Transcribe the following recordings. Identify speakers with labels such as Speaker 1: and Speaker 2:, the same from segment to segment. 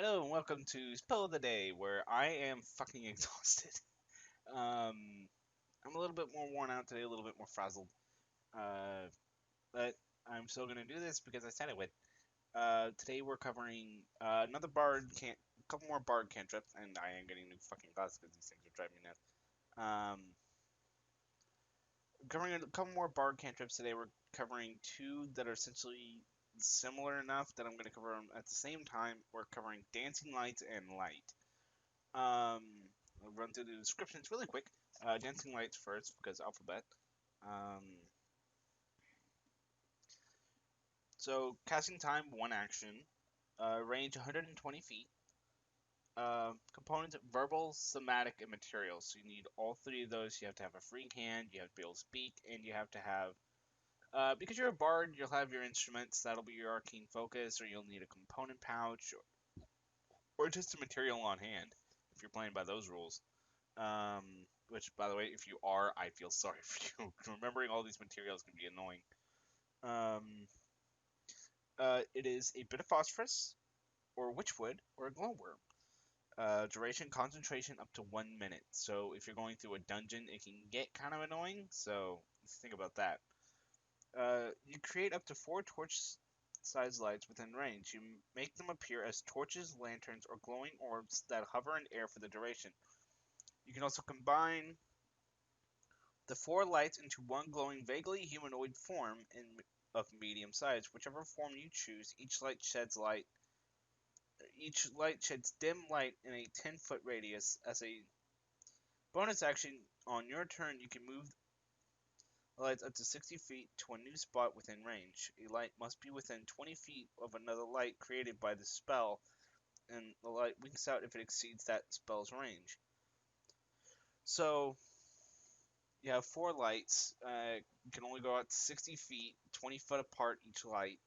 Speaker 1: Hello and welcome to Spell of the Day, where I am fucking exhausted. I'm a little bit more worn out today, a little bit more frazzled. Uh, but I'm still gonna do this because I said I would. Today we're covering another a couple more bard cantrips, and I am getting new fucking glasses because these things are driving me nuts. Covering a couple more bard cantrips today. We're covering two that are essentially similar enough that I'm gonna cover them at the same time. We're covering Dancing Lights and Light. Um, I'll run through the descriptions really quick. Dancing Lights first because alphabet. Um, so casting time, one action. Range 120 feet. Components: verbal, somatic, and material. So you need all three of those. You have to have a free hand. You have to be able to speak, and you have to have. Because you're a bard, you'll have your instruments. That'll be your arcane focus, or you'll need a component pouch, or just a material on hand if you're playing by those rules. Um, which, by the way, if you are, I feel sorry for you. Remembering all these materials can be annoying. Um, it is a bit of phosphorus, or witchwood, or a glowworm. Duration, concentration up to 1 minute. So if you're going through a dungeon, it can get kind of annoying. So let's think about that. You create up to 4 torch-sized lights within range. You make them appear as torches, lanterns, or glowing orbs that hover in air for the duration. You can also combine the four lights into one glowing, vaguely humanoid form of medium size. Whichever form you choose, each light sheds dim light in a 10-foot radius. As a bonus action, on your turn, you can move the lights up to 60 feet to a new spot within range. A light must be within 20 feet of another light created by the spell, and the light winks out if it exceeds that spell's range. So, you have four lights. You can only go out to 60 feet, 20 foot apart each light.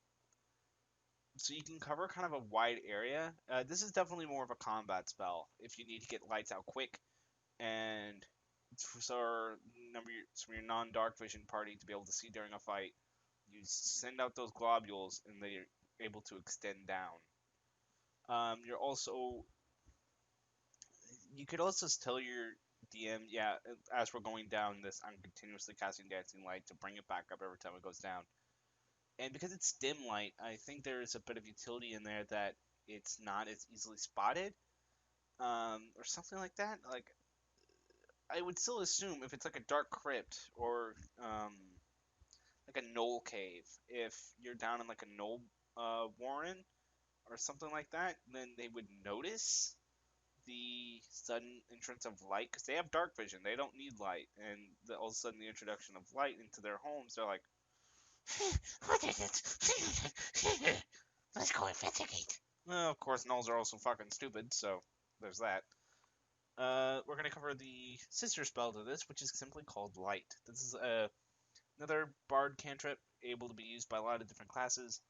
Speaker 1: So you can cover kind of a wide area. This is definitely more of a combat spell if you need to get lights out quick, and for some of your non-dark vision party to be able to see during a fight, you send out those globules and they're able to extend down. You're also you could also tell your DM, yeah, as we're going down this, I'm continuously casting dancing light to bring it back up every time it goes down. And because it's dim light, I think there is a bit of utility in there that it's not as easily spotted, or something like that. Like I would still assume if it's like a dark crypt or like a knoll cave, if you're down in like a knoll warren or something like that, then they would notice the sudden entrance of light because they have dark vision. They don't need light, and all of a sudden the introduction of light into their homes, they're like, "What is it? Let's go investigate." Well, of course, gnolls are also fucking stupid, so there's that. We're gonna cover the sister spell to this, which is simply called Light. This is another bard cantrip able to be used by a lot of different classes.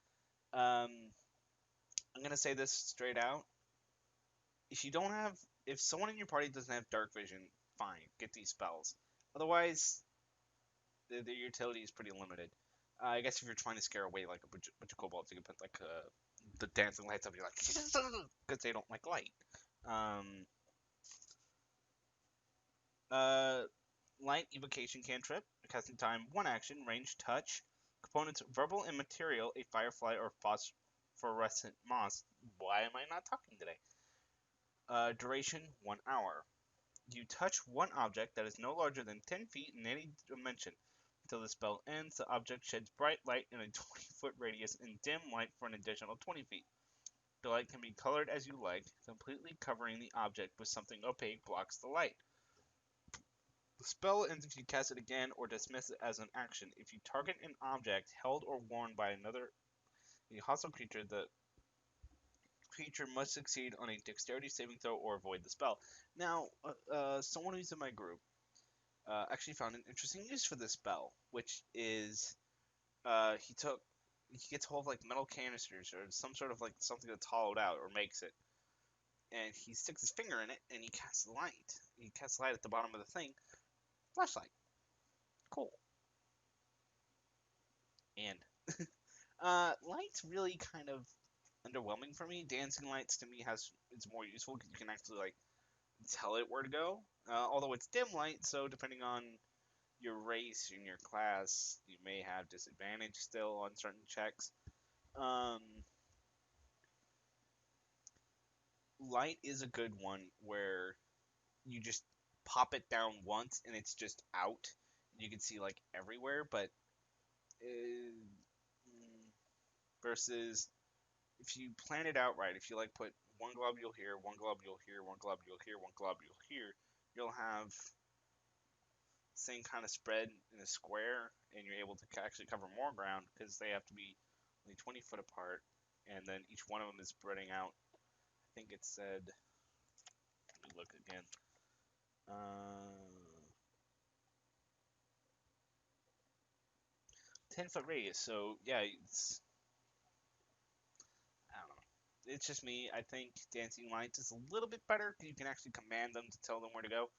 Speaker 1: Um, I'm gonna say this straight out: if you don't have, if someone in your party doesn't have dark vision, fine, get these spells. Otherwise, their utility is pretty limited. I guess if you're trying to scare away like a bunch of kobolds, you can put like the dancing lights up. You're like, because they don't like light. Um, uh, Light evocation cantrip, casting time, one action, range, touch. Components: verbal and material, a firefly or phosphorescent moss. Why am I not talking today? Duration 1 hour. You touch one object that is no larger than 10 feet in any dimension. Until the spell ends, the object sheds bright light in a 20-foot radius and dim light for an additional 20 feet. The light can be colored as you like, completely covering the object with something opaque blocks the light. The spell ends if you cast it again or dismiss it as an action. If you target an object held or worn by a hostile creature, the creature must succeed on a dexterity saving throw or avoid the spell. Now, someone who's in my group actually found an interesting use for this spell, which is he gets hold of like metal canisters or some sort of like something that's hollowed out or makes it, and he sticks his finger in it and he casts light. He casts light at the bottom of the thing. Flashlight. Cool. And light's really kind of underwhelming for me. Dancing lights to me has it's more useful because you can actually like tell it where to go. Although it's dim light, so depending on your race and your class, you may have disadvantage still on certain checks. Um, Light is a good one where you just pop it down once and it's just out. You can see like everywhere, but versus if you plan it out right, if you like put one globule here, one globule here, one globule here, one globule here, you'll have same kind of spread in a square, and you're able to actually cover more ground because they have to be only 20 foot apart, and then each one of them is spreading out. I think it said. Let me look again. 10-foot radius. So yeah, I don't know. It's just me. I think Dancing Lights is a little bit better because you can actually command them to tell them where to go.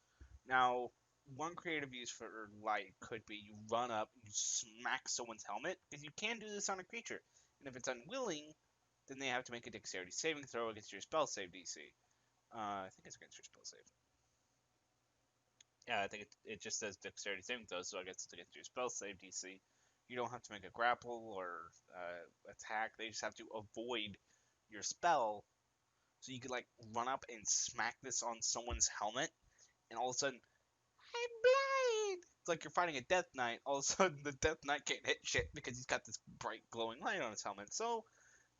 Speaker 1: Now, one creative use for light could be you run up, you smack someone's helmet, because you can do this on a creature. And if it's unwilling, then they have to make a dexterity saving throw against your spell save DC. I think it's against your spell save. Yeah, I think it just says dexterity saving throw, so I guess it's against your spell save DC. You don't have to make a grapple or attack. They just have to avoid your spell. So you could like run up and smack this on someone's helmet, and all of a sudden, I'm blind. It's like you're fighting a Death Knight. All of a sudden, the Death Knight can't hit shit because he's got this bright glowing light on his helmet. So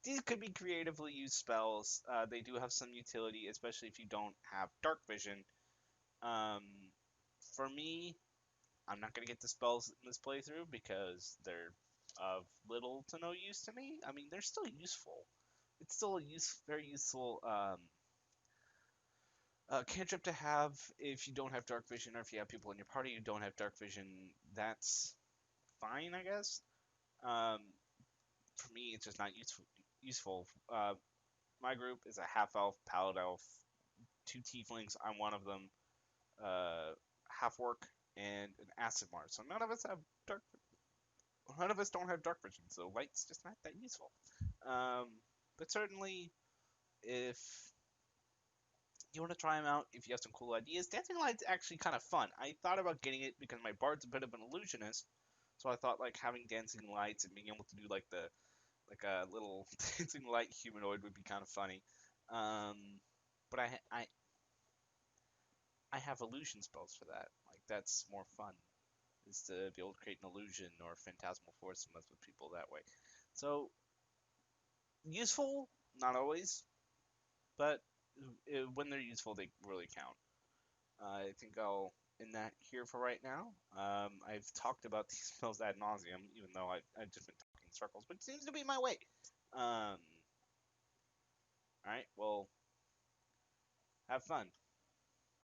Speaker 1: these could be creatively used spells. They do have some utility, especially if you don't have dark vision. Um, for me, I'm not gonna get the spells in this playthrough because they're of little to no use to me. I mean, they're still useful. It's still a very useful cantrip to have if you don't have dark vision, or if you have people in your party who don't have dark vision. That's fine, I guess. Um, for me, it's just not useful. My group is a half elf, paladin elf, two tieflings. I'm one of them. Half orc and an acid mars. So none of us have dark. None of us don't have dark vision, so light's just not that useful. Um, but certainly, if you want to try them out, if you have some cool ideas, Dancing Light's actually kind of fun. I thought about getting it because my bard's a bit of an illusionist, so I thought like having dancing lights and being able to do like a little dancing light humanoid would be kind of funny. Um, but I have illusion spells for that. Like that's more fun, is to be able to create an illusion or a phantasmal force and mess with people that way. So useful, not always, but when they're useful, they really count. I think I'll end that here for right now. I've talked about these spells ad nauseum, even though I've just been talking in circles, but it seems to be my way. All right, well, have fun.